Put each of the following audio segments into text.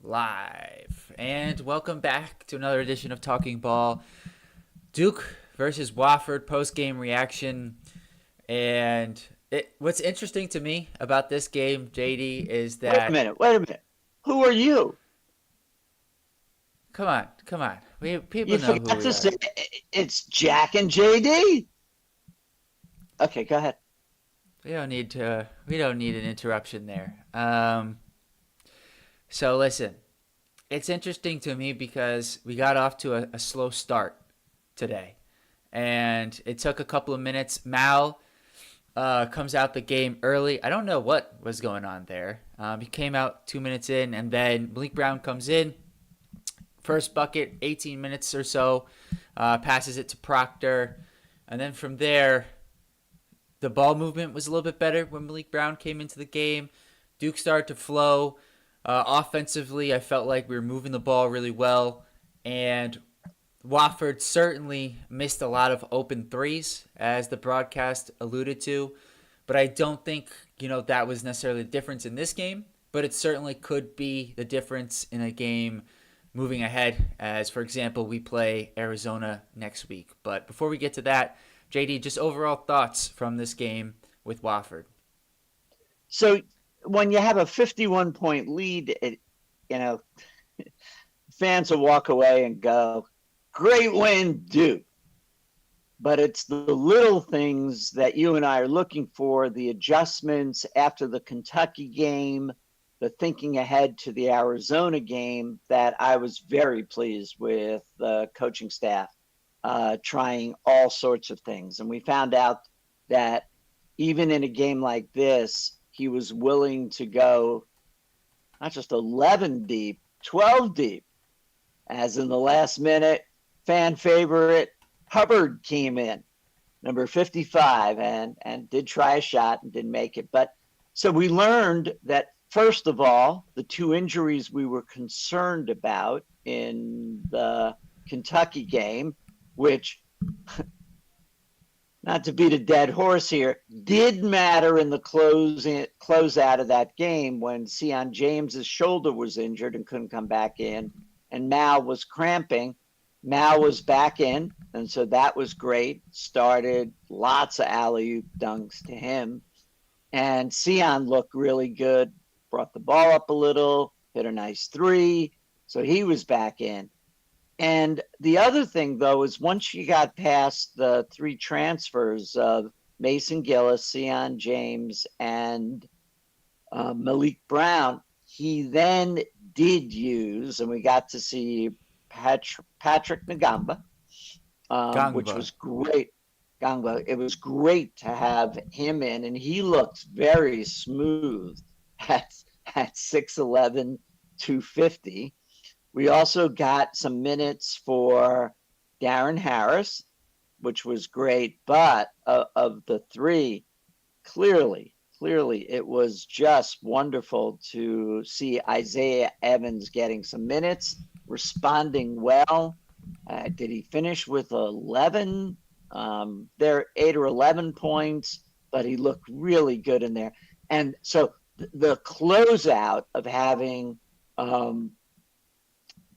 live. And welcome back to another edition of Talking Ball. Duke versus Wofford post-game reaction. And what's interesting to me about this game, JD, is Wait a that minute. Wait a minute. Who are you? come on. People You know who forgot we to say are. it's Jack and JD. Okay, go ahead. We don't need an interruption there. So listen, it's interesting to me because we got off to a slow start today. And it took a couple of minutes. Mal comes out the game early. I don't know what was going on there. He came out 2 minutes in, and then Malik Brown comes in. First bucket, 18 minutes or so, passes it to Proctor. And then from there, the ball movement was a little bit better when Malik Brown came into the game. Duke started to flow. Offensively, I felt like we were moving the ball really well. And Wofford certainly missed a lot of open threes, as the broadcast alluded to. But I don't think, that was necessarily the difference in this game. But it certainly could be the difference in a game moving ahead, as, for example, we play Arizona next week. But before we get to that, JD, just overall thoughts from this game with Wofford. So when you have a 51-point lead, you know, fans will walk away and go, "Great win, Duke." But it's the little things that you and I are looking for, the adjustments after the Kentucky game, the thinking ahead to the Arizona game, that I was very pleased with the coaching staff trying all sorts of things. And we found out that even in a game like this, he was willing to go not just 11 deep, 12 deep, as in the last minute, fan favorite Hubbard came in, number 55, and did try a shot and didn't make it. But so we learned that, first of all, the two injuries we were concerned about in the Kentucky game, which, not to beat a dead horse here, did matter in the close out of that game when Sion James's shoulder was injured and couldn't come back in, and Mal was cramping. Mal was back in, and so that was great. Started lots of alley-oop dunks to him. And Sion looked really good, brought the ball up a little, hit a nice three, so he was back in. And the other thing, though, is once you got past the three transfers of Mason Gillis, Sion James, and Malik Brown, he then did use, and we got to see Patrick Ngamba, which Gangba. was great. Gangba, it was great to have him in, and he looked very smooth at, at 6'11", 250. We also got some minutes for Darren Harris, which was great. But of the three, clearly, it was just wonderful to see Isaiah Evans getting some minutes, responding well. Did he finish with 11? There, 8 or 11 points, but he looked really good in there. And so the closeout of having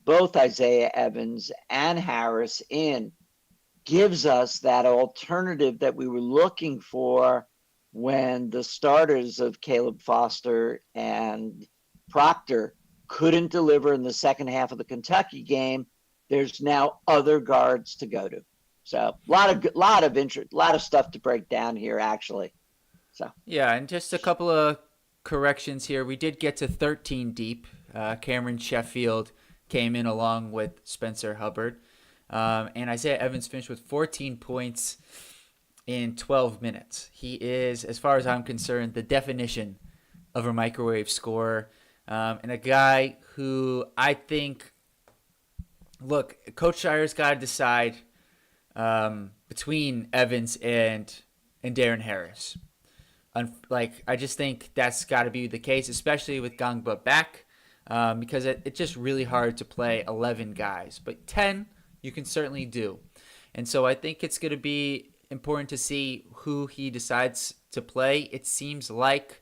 both Isaiah Evans and Harris in gives us that alternative that we were looking for when the starters of Caleb Foster and Proctor couldn't deliver in the second half of the Kentucky game. There's now other guards to go to. So a lot of interest, a lot of stuff to break down here, actually. So Yeah, and just a couple of corrections here. We did get to 13 deep. Cameron Sheffield came in along with Spencer Hubbard. And Isaiah Evans finished with 14 points in 12 minutes. He is, as far as I'm concerned, the definition of a microwave scorer. And a guy who I think, look, Coach Shire's got to decide between Evans and Darren Harris. I just think that's got to be the case, especially with Gangba back. Because it's just really hard to play 11 guys. But 10, you can certainly do. And so I think it's going to be important to see who he decides to play. It seems like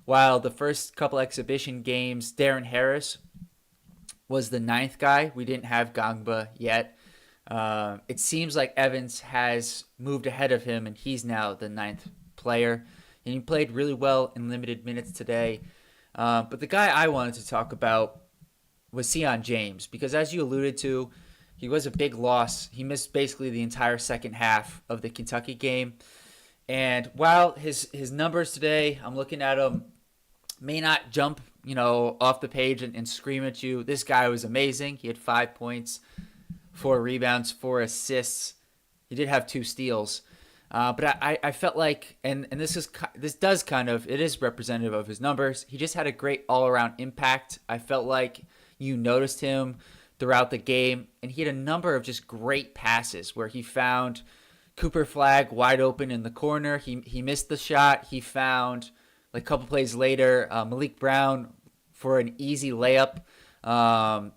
while the first couple exhibition games, Darren Harris was the ninth guy. We didn't have Gangba yet. It seems like Evans has moved ahead of him, and he's now the ninth player. And he played really well in limited minutes today. But the guy I wanted to talk about was Sion James, because as you alluded to, he was a big loss. He missed basically the entire second half of the Kentucky game. And while his numbers today, I'm looking at them, may not jump, off the page and scream at you. This guy was amazing. He had 5 points, 4 rebounds, 4 assists. He did have 2 steals. But I felt like, and this does kind of, it is representative of his numbers. He just had a great all around impact. I felt like you noticed him throughout the game, and he had a number of just great passes where he found Cooper Flagg wide open in the corner. He missed the shot. He found, like a couple plays later, Malik Brown for an easy layup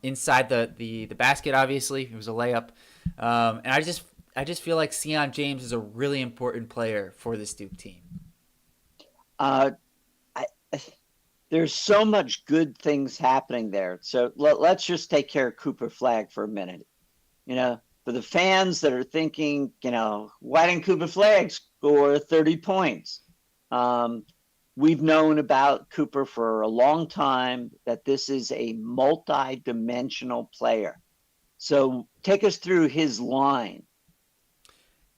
inside the basket. Obviously, it was a layup, and I just feel like Sion James is a really important player for this Duke team. Uh, I, there's so much good things happening there. So let's just take care of Cooper Flagg for a minute. For the fans that are thinking, why didn't Cooper Flagg score 30 points? We've known about Cooper for a long time, that this is a multi-dimensional player. So take us through his line.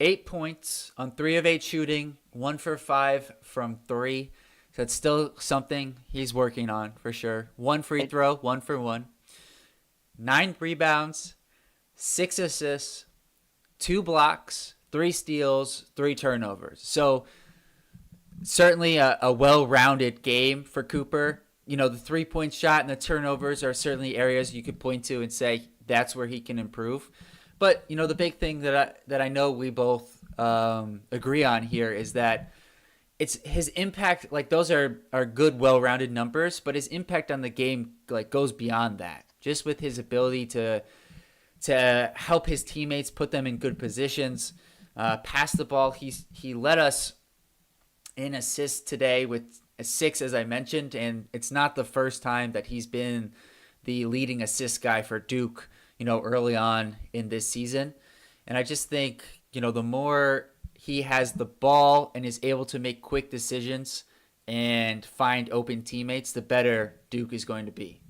8 points on 3 of 8 shooting, 1 for 5 from 3. So that's still something he's working on for sure. 1 free throw, 1 for 1. 9 rebounds, 6 assists, 2 blocks, 3 steals, 3 turnovers. So certainly a well-rounded game for Cooper. The 3-point shot and the turnovers are certainly areas you could point to and say that's where he can improve. But the big thing that I know we both agree on here is that it's his impact. Like, those are good, well-rounded numbers, but his impact on the game goes beyond that. Just with his ability to help his teammates, put them in good positions, pass the ball. He led us in assists today with 6, as I mentioned, and it's not the first time that he's been the leading assist guy for Duke, early on in this season. And I just think, the more he has the ball and is able to make quick decisions and find open teammates, the better Duke is going to be.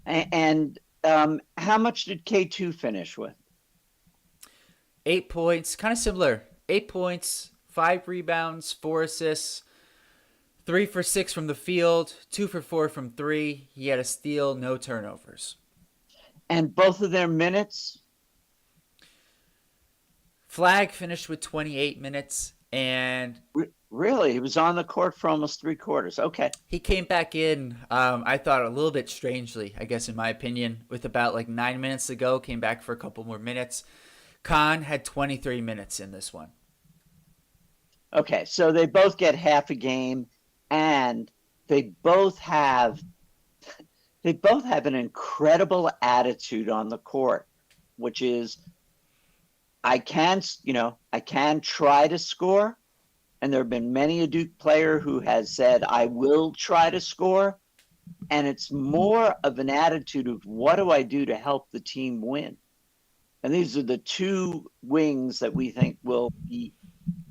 And how much did K2 finish with? 8 points, kind of similar. 8 points, 5 rebounds, 4 assists, 3 for 6 from the field, 2 for 4 from 3. He had a steal, no turnovers. And both of their minutes? Flagg finished with 28 minutes, and really, he was on the court for almost 3/4. Okay. He came back in, I thought, a little bit strangely, I guess, in my opinion, with about 9 minutes to go, came back for a couple more minutes. Khan had 23 minutes in this one. Okay, so they both get half a game, and they both have an incredible attitude on the court, which is, I can try to score. And there have been many a Duke player who has said, I will try to score. And it's more of an attitude of, what do I do to help the team win? And these are the two wings that we think will be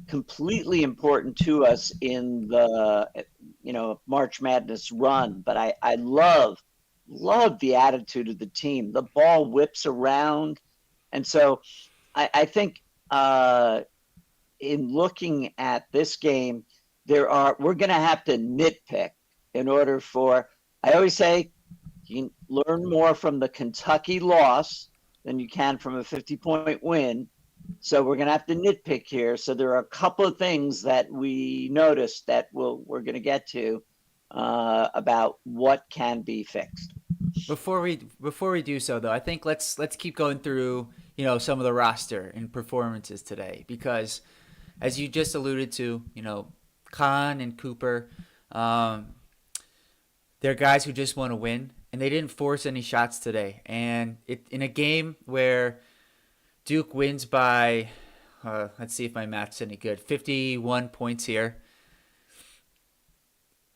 completely important to us in the March Madness run. But I love the attitude of the team. The ball whips around. And so I think in looking at this game, we're going to have to nitpick in order for, I always say, you can learn more from the Kentucky loss than you can from a 50-point win. So we're going to have to nitpick here. So there are a couple of things that we noticed that we're going to get to about what can be fixed. Before we do so, though, I think let's keep going through some of the roster and performances today, because as you just alluded to, Khan and Cooper, they're guys who just want to win, and they didn't force any shots today. And in a game where Duke wins by, let's see if my math's any good, 51 points here.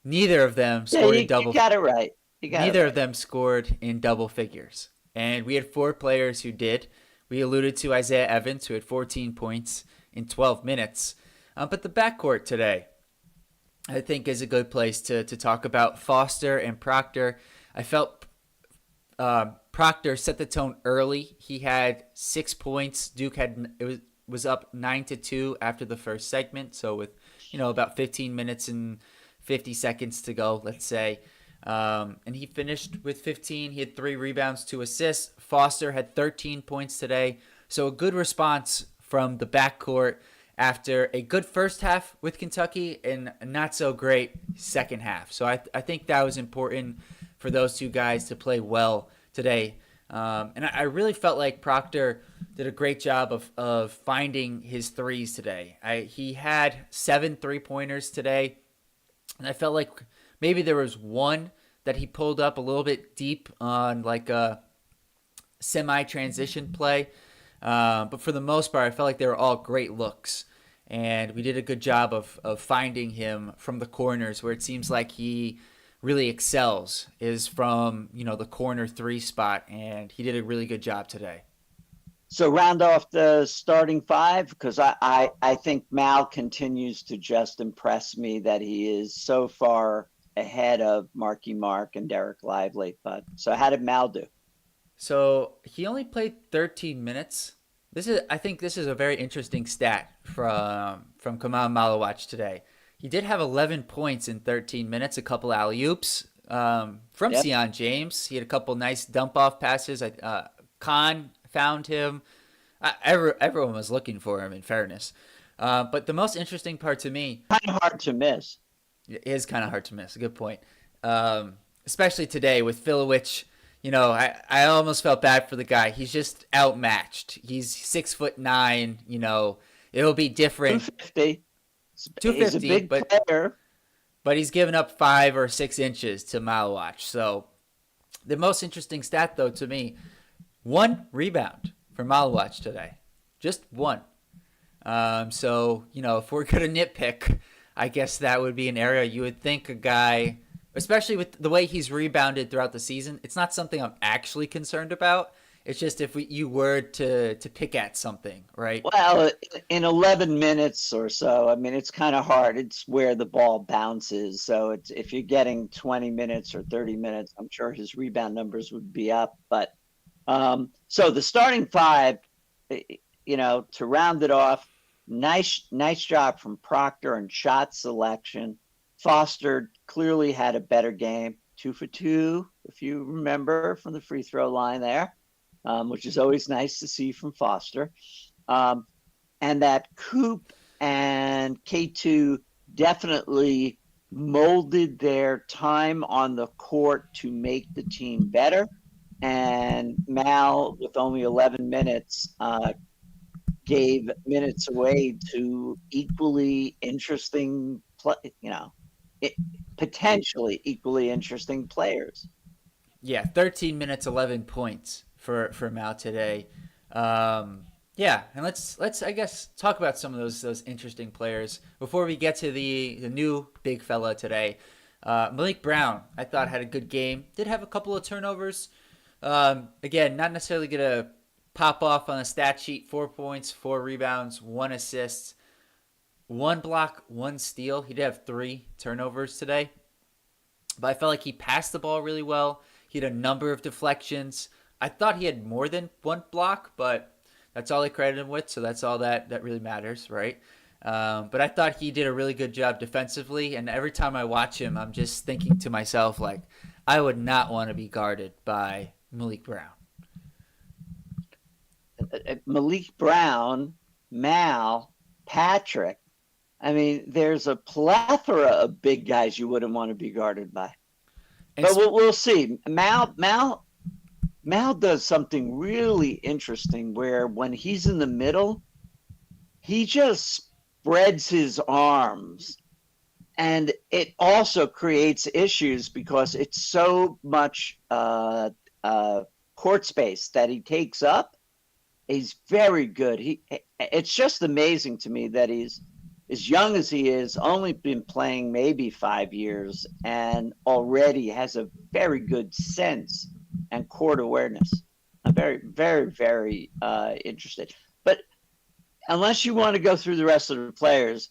Neither of them scored in double. You got it right. You got it Neither of right. them scored in double figures. And we had four players who did. We alluded to Isaiah Evans, who had 14 points in 12 minutes. But the backcourt today, I think, is a good place to talk about Foster and Proctor. I felt Proctor set the tone early. He had 6 points. Duke had was up 9-2 after the first segment. So with about 15 minutes and 50 seconds to go, let's say. And he finished with 15. He had 3 rebounds, 2 assists. Foster had 13 points today. So a good response from the backcourt after a good first half with Kentucky and a not so great second half. So I think that was important for those two guys to play well today. And I really felt like Proctor did a great job of finding his threes today. He had 7 3-pointers today. And I felt like maybe there was one that he pulled up a little bit deep on like a semi-transition play. But for the most part, I felt like they were all great looks. And we did a good job of finding him from the corners where it seems like he really excels is from, the corner 3 spot. And he did a really good job today. So round off the starting five, because I think Mal continues to just impress me that he is so far ahead of Marky Mark and Derek Lively. But so how did Mal do? So he only played 13 minutes. I think this is a very interesting stat from Kamal Malawach today. He did have 11 points in 13 minutes, a couple alley oops from Yep. Sion James. He had a couple nice dump off passes. Khan found him. Everyone was looking for him, in fairness. But the most interesting part to me Kind of hard to miss. is kind of hard to miss. A good point. Especially today with Filowich. I almost felt bad for the guy. He's just outmatched. He's 6'9". It'll be different. 250. He's a 250, big but player. he's given up 5 or 6 inches to Malawach. So the most interesting stat, though, to me, 1 rebound for Malawach today, just one. So if we're gonna nitpick, I guess that would be an area you would think a guy, especially with the way he's rebounded throughout the season. It's not something I'm actually concerned about. It's just if you were to pick at something, right? Well, in 11 minutes or so, I mean, it's kind of hard. It's where the ball bounces. So it's if you're getting 20 minutes or 30 minutes, I'm sure his rebound numbers would be up. But so the starting five, to round it off, nice job from Proctor and shot selection. Foster clearly had a better game, 2 for 2, if you remember from the free throw line there, which is always nice to see from Foster. And that Coop and K2 definitely molded their time on the court to make the team better. And Mal, with only 11 minutes, gave minutes away to equally interesting, potentially equally interesting players. Yeah, 13 minutes, 11 points for Mal today. Yeah, and let's I guess talk about some of those interesting players before we get to the new big fella today. Malik Brown, I thought had a good game. Did have a couple of turnovers. Again, not necessarily gonna pop off on a stat sheet. 4 points, 4 rebounds, 1 assist, 1 block, 1 steal. He did have 3 turnovers today, but I felt like he passed the ball really well. He had a number of deflections. I thought he had more than 1 block, but that's all I credited him with, so that's all that really matters, right? But I thought he did a really good job defensively, and every time I watch him, I'm just thinking to myself, like, I would not want to be guarded by Malik Brown. Malik Brown, Mal, Patrick. I mean, there's a plethora of big guys you wouldn't want to be guarded by. And But we'll see. Mal does something really interesting where when he's in the middle, he just spreads his arms. And it also creates issues because it's so much court space that he takes up. He's very good. It's just amazing to me that he's as young as he is, only been playing maybe 5 years, and already has a very good sense and court awareness. I'm very, very, very interested. But unless you want to go through the rest of the players,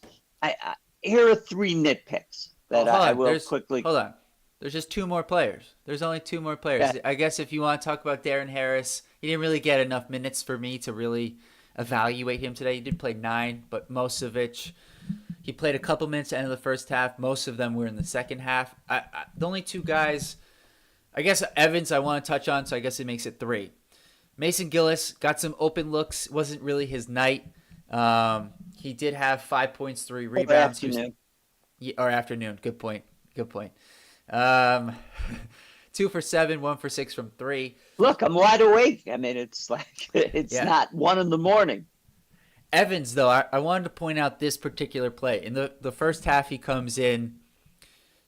here are three nitpicks Oh, that hold I on. will quickly. Hold on. There's just two more players. There's only two more players. Yeah, I guess if you want to talk about Darren Harris, he didn't really get enough minutes for me to really evaluate him today. He did play 9, but most of which he played a couple minutes at the end of the first half. Most of them were in the second half. The only two guys, I guess Evans, I want to touch on, so I guess it makes it 3. Mason Gillis got some open looks. Wasn't really his night. He did have 5 points, 3 rebounds. afternoon. Or afternoon. Good point. Good point. Um, 2 for 7, 1 for 6 from 3. Look, I'm wide awake. I mean, it's like it's not 1 a.m. Evans, though, I wanted to point out this particular play. In the first half, he comes in.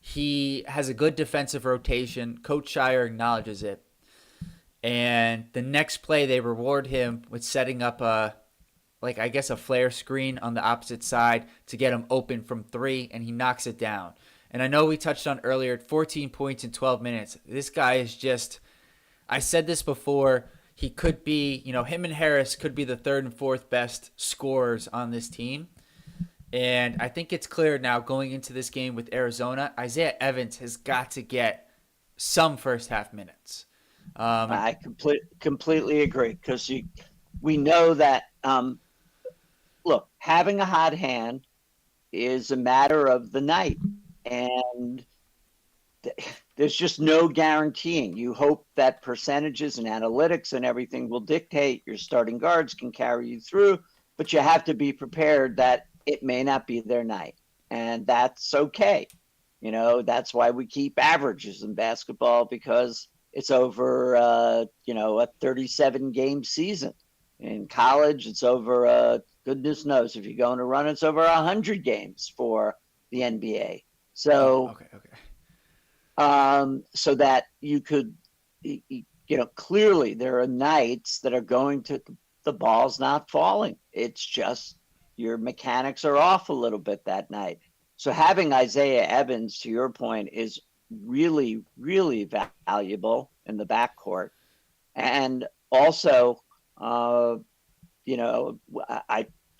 He has a good defensive rotation. Coach Shire acknowledges it. And the next play, they reward him with setting up a flare screen on the opposite side to get him open from 3, and he knocks it down. And I know we touched on earlier, 14 points in 12 minutes. This guy is just, I said this before, he could be, him and Harris could be the 3rd and 4th best scorers on this team. And I think it's clear now going into this game with Arizona, Isaiah Evans has got to get some first half minutes. I completely agree, because we know that, look, having a hot hand is a matter of the night. And there's just no guaranteeing. You hope that percentages and analytics and everything will dictate your starting guards can carry you through, but you have to be prepared that it may not be their night. And that's okay. That's why we keep averages in basketball, because it's over, a 37-game season. In college, it's over, goodness knows, if you're going to run, it's over 100 games for the NBA. So, okay. So that you could, clearly there are nights that are going to the ball's not falling. It's just your mechanics are off a little bit that night. So having Isaiah Evans, to your point, is really, really valuable in the backcourt. And also,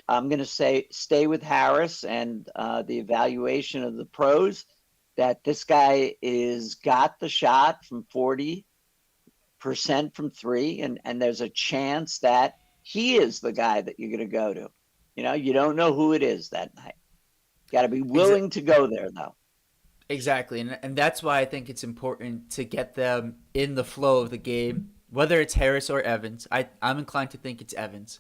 I'm going to say stay with Harris and the evaluation of the pros, that this guy is got the shot from 40% from 3, and there's a chance that he is the guy that you're going to go to. You don't know who it is that night. Got to be willing to go there, though. Exactly, and that's why I think it's important to get them in the flow of the game, whether it's Harris or Evans. I'm inclined to think it's Evans.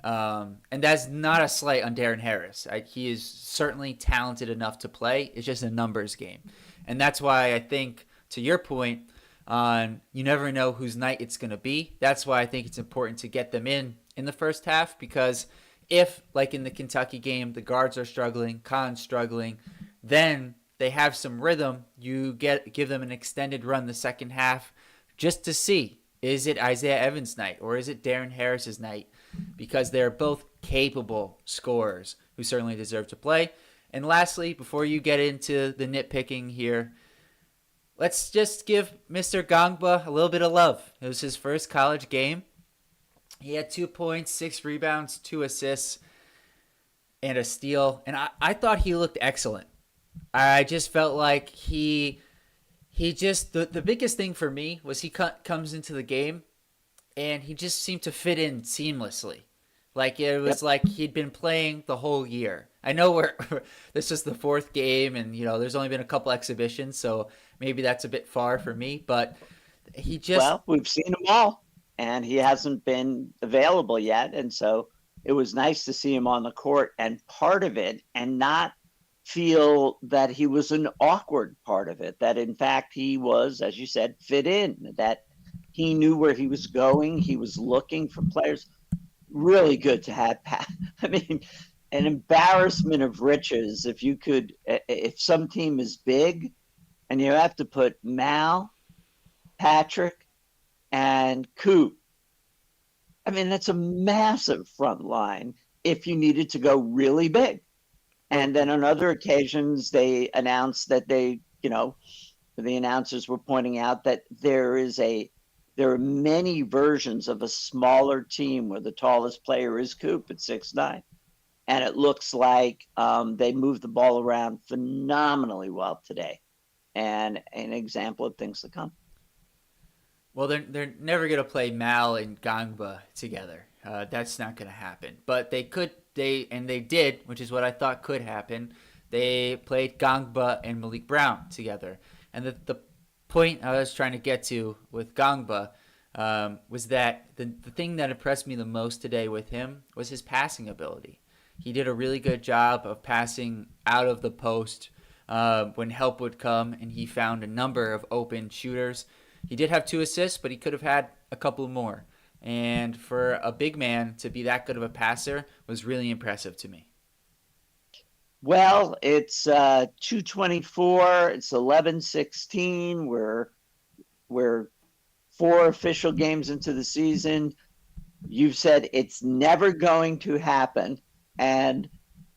And that's not a slight on Darren Harris. He is certainly talented enough to play. It's just a numbers game. And that's why I think, to your point, on you never know whose night it's going to be. That's why I think it's important to get them in the first half, because if, like in the Kentucky game, the guards are struggling, Khan's struggling, then they have some rhythm. You give them an extended run the second half just to see, is it Isaiah Evans' night or is it Darren Harris's night? Because they're both capable scorers who certainly deserve to play. And lastly, before you get into the nitpicking here, let's just give Mr. Gongba a little bit of love. It was his first college game. He had 2 points, 6 rebounds, 2 assists, and a steal. And I thought he looked excellent. I just felt like he just, the biggest thing for me was he comes into the game and he just seemed to fit in seamlessly. Like it was like he'd been playing the whole year. I know this is the 4th game, and there's only been a couple exhibitions, so maybe that's a bit far for me. But he just, well, we've seen them all, and he hasn't been available yet, and so it was nice to see him on the court and part of it, and not feel that he was an awkward part of it. That in fact he was, as you said, fit in. That he knew where he was going. He was looking for players. Really good to have. I mean, an embarrassment of riches if some team is big and you have to put Mal, Patrick, and Coop. I mean, that's a massive front line if you needed to go really big. And then on other occasions, they announced that the announcers were pointing out that there are many versions of a smaller team where the tallest player is Coop at 6'9". And it looks like they moved the ball around phenomenally well today, and an example of things to come. Well, they're never gonna play Mal and Gangba together. That's not gonna happen. But they could. They did, which is what I thought could happen. They played Gangba and Malik Brown together, and the point I was trying to get to with Gangba was that the thing that impressed me the most today with him was his passing ability. He did a really good job of passing out of the post when help would come, and he found a number of open shooters. He did have 2 assists, but he could have had a couple more. And for a big man to be that good of a passer was really impressive to me. Well, it's 2:24. It's 11:16. We're 4 official games into the season. You've said it's never going to happen, and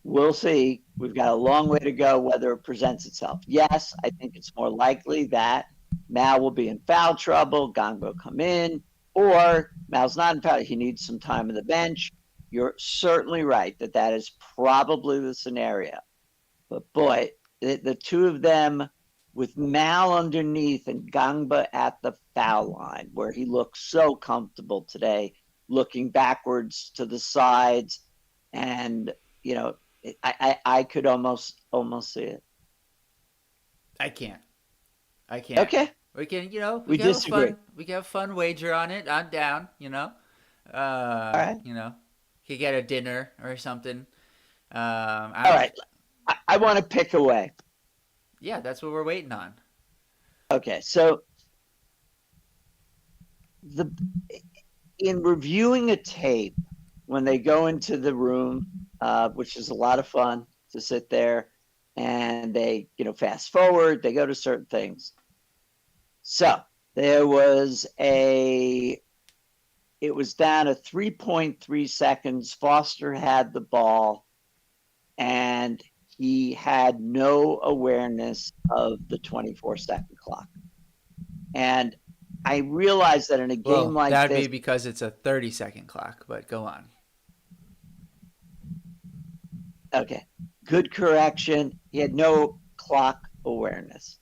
we'll see. We've got a long way to go whether it presents itself. Yes, I think it's more likely that Mal will be in foul trouble, Gong will come in, or Mal's not in foul. He needs some time on the bench. You're certainly right that that is probably the scenario. But boy, the two of them with Mal underneath and Gangba at the foul line, where he looks so comfortable today, looking backwards to the sides, and I could almost see it. I can't. I can't. Okay, We can, we disagree. We can have a fun wager on it. I'm down. All right, Could get a dinner or something. all right. I want to pick away. Yeah, that's what we're waiting on. Okay, so the in reviewing a tape when they go into the room, which is a lot of fun to sit there, and they fast forward, they go to certain things. So there was it was down to 3.3 seconds. Foster had the ball, and he had no awareness of the 24-second clock. And I realized that in a game like that'd this, be because it's a 30-second clock, but go on. okay, good correction. He had no clock awareness,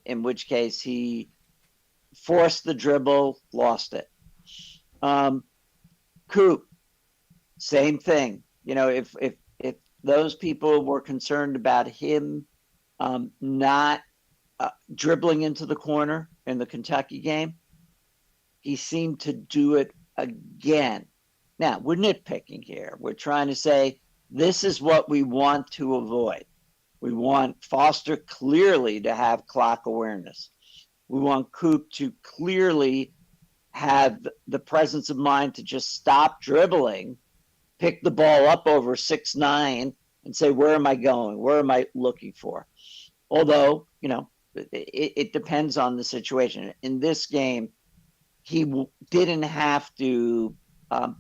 in which case he forced the dribble, lost it. Coop, same thing. If those people were concerned about him not dribbling into the corner in the Kentucky game, he seemed to do it again. Now, we're nitpicking here. We're trying to say this is what we want to avoid. We want Foster clearly to have clock awareness. We want Coop to clearly have the presence of mind to just stop dribbling, pick the ball up over 6'9", and say, where am I going? Where am I looking for? Although, it depends on the situation. In this game, he didn't have to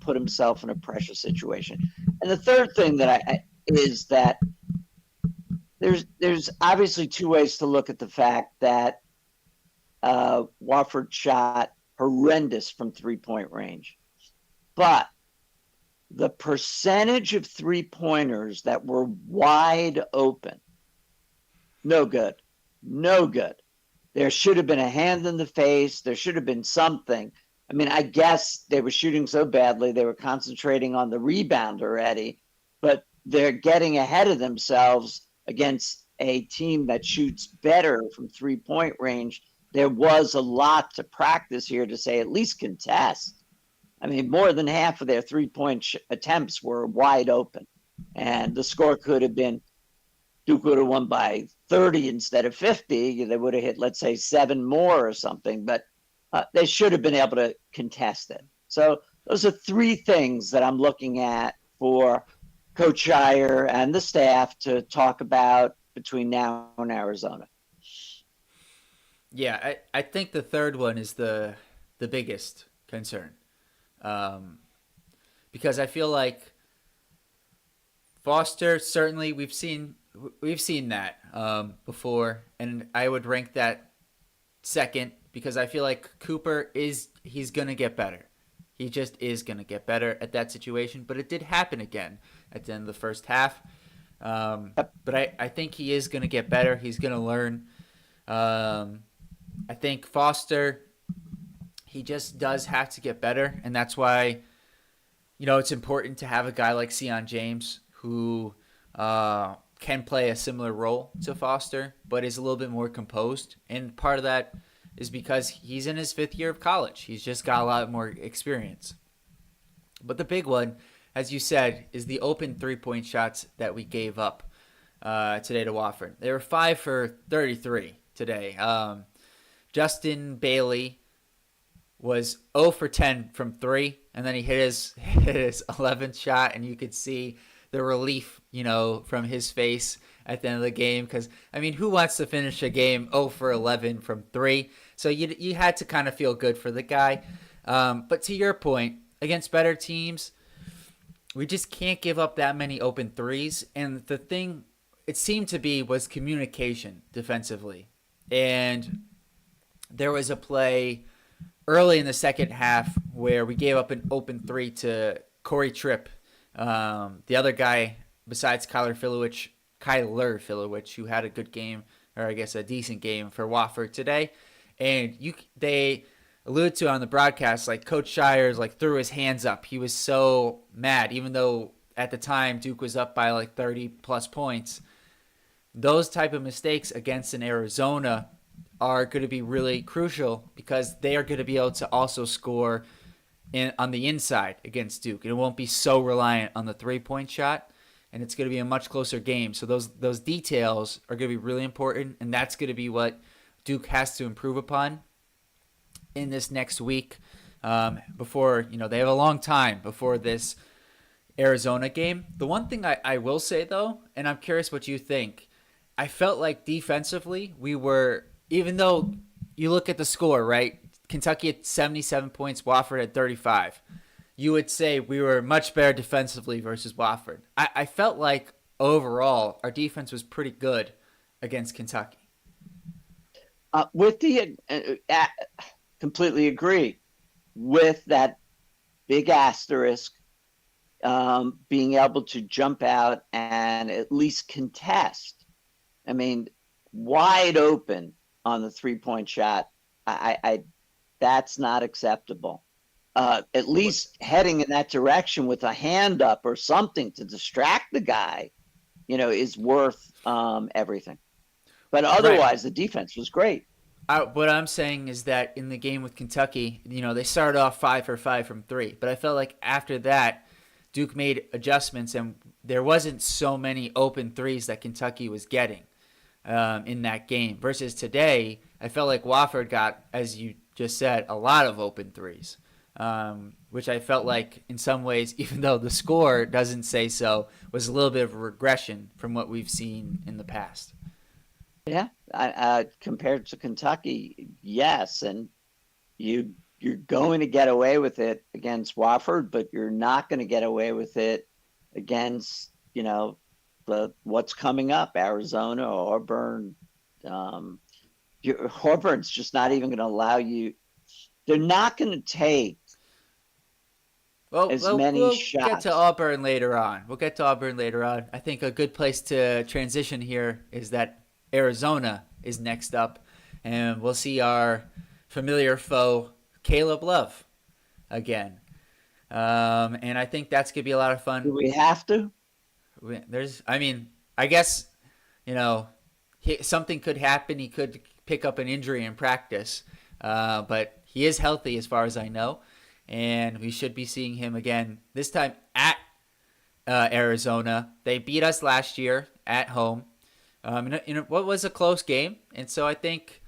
put himself in a pressure situation. And the third thing that is that there's obviously two ways to look at the fact that Wofford shot horrendous from 3-point range. But the percentage of 3-pointers that were wide open, no good. No good. There should have been a hand in the face. There should have been something. I mean, I guess they were shooting so badly, they were concentrating on the rebound already, but they're getting ahead of themselves against a team that shoots better from 3-point range. There was a lot to practice here to say at least contest. I mean, more than half of their 3-point attempts were wide open, and the score could have been Duke would have won by 30 instead of 50. They would have hit, let's say, 7 more or something, but they should have been able to contest it. So those are 3 things that I'm looking at for Coach Shire and the staff to talk about between now and Arizona. Yeah, I think the third one is the biggest concern, because I feel like Foster, certainly we've seen that before, and I would rank that second because I feel like Cooper he's gonna get better. He just is gonna get better at that situation. But it did happen again at the end of the first half. But I think he is gonna get better. He's gonna learn. I think Foster, he just does have to get better, and that's why it's important to have a guy like Sion James who can play a similar role to Foster, but is a little bit more composed. And part of that is because he's in his 5th year of college. He's just got a lot more experience. But the big one, as you said, is the open 3-point shots that we gave up today to Wofford. They were 5 for 33 today. Justin Bailey was 0 for 10 from 3, and then he hit his 11th shot, and you could see the relief, from his face at the end of the game. Because, who wants to finish a game 0 for 11 from 3? So you had to kind of feel good for the guy. But to your point, against better teams, we just can't give up that many open threes. And the thing it seemed to be was communication defensively. And there was a play early in the second half where we gave up an open 3 to Corey Tripp, the other guy besides Kyler Filowich, who had a good game, or I guess a decent game for Wofford today. And they alluded to on the broadcast, like Coach Shires threw his hands up. He was so mad, even though at the time Duke was up by 30 plus points. Those type of mistakes against an Arizona are going to be really crucial because they are going to be able to also score on the inside against Duke. And it won't be so reliant on the 3-point shot, and it's going to be a much closer game. So those details are going to be really important, and that's going to be what Duke has to improve upon in this next week before, they have a long time before this Arizona game. The one thing I will say, though, and I'm curious what you think, I felt like defensively we were, even though you look at the score, right? Kentucky at 77 points, Wofford at 35. You would say we were much better defensively versus Wofford. I felt like overall our defense was pretty good against Kentucky. Completely agree with that big asterisk, being able to jump out and at least contest. Wide open on the 3-point shot. I that's not acceptable. At least heading in that direction with a hand up or something to distract the guy, is worth everything. But otherwise, right, the defense was great. What I'm saying is that in the game with Kentucky, they started off 5 for 5 from 3. But I felt like after that, Duke made adjustments, and there wasn't so many open threes that Kentucky was getting in that game. Versus today, I felt like Wofford got, as you just said, a lot of open threes, which I felt like in some ways, even though the score doesn't say so, was a little bit of a regression from what we've seen in the past. Yeah, compared to Kentucky, yes, and you're going to get away with it against Wofford, but you're not going to get away with it against what's coming up, Arizona, Auburn. Auburn's just not even going to allow you. They're not going to take many shots. We'll get to Auburn later on. I think a good place to transition here is that Arizona is next up, and we'll see our familiar foe, Caleb Love, again. And I think that's going to be a lot of fun. Do we have to? I guess, something could happen. He could pick up an injury in practice, but he is healthy as far as I know, and we should be seeing him again, this time at Arizona. They beat us last year at home. What was a close game, and so I think,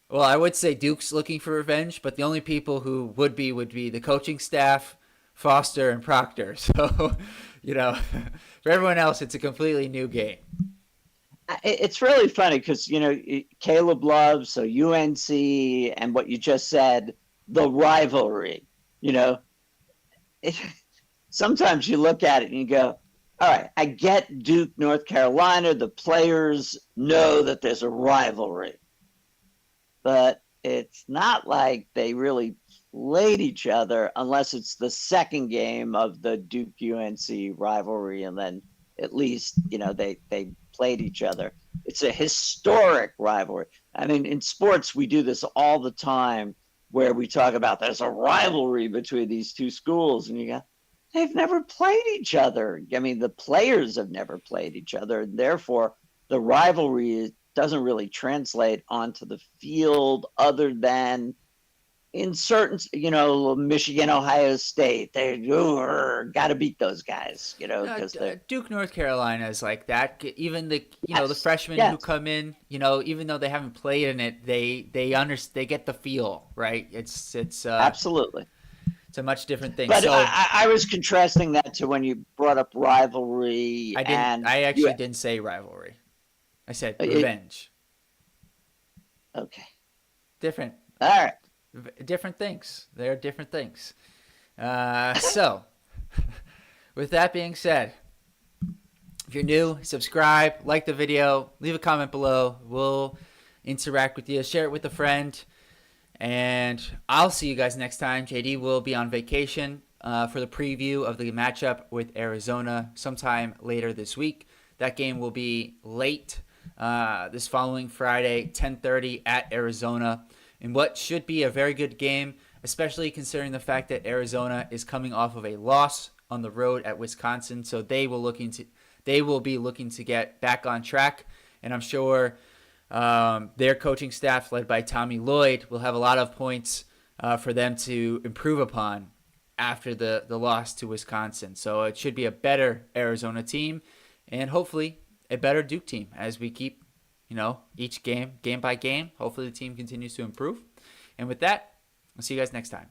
I would say Duke's looking for revenge, but the only people who would be the coaching staff, Foster, and Proctor. So, for everyone else, it's a completely new game. It's really funny because, Caleb Love, so UNC, and what you just said, the rivalry, sometimes you look at it and you go, All right, I get Duke, North Carolina. The players know that there's a rivalry, but it's not like they really played each other unless it's the second game of the Duke UNC rivalry, and then at least they played each other. It's a historic rivalry. I mean, in sports, we do this all the time where we talk about there's a rivalry between these two schools, and you go, they've never played each other. I mean, the players have never played each other, and therefore the rivalry doesn't really translate onto the field other than in certain, Michigan, Ohio State. They got to beat those guys, because they're Duke, North Carolina is like that. Even the the yes, freshmen who yes, come in, even though they haven't played in it, they get the feel, right? absolutely. It's a much different thing. But So I was contrasting that to when you brought up rivalry, and I you, actually didn't say rivalry. I said it, revenge. okay, Different, all right. different things. They're different things. So, with that being said, if you're new, subscribe, like the video, leave a comment below. We'll interact with you. Share it with a friend. And I'll see you guys next time. JD will be on vacation for the preview of the matchup with Arizona sometime later this week. That game will be late this following Friday, 10:30 at Arizona, in what should be a very good game, especially considering the fact that Arizona is coming off of a loss on the road at Wisconsin. So they will be looking to get back on track, and I'm sure their coaching staff, led by Tommy Lloyd, will have a lot of points for them to improve upon after the loss to Wisconsin. So it should be a better Arizona team, and hopefully a better Duke team as we keep, each game by game. Hopefully the team continues to improve. And with that, I'll see you guys next time.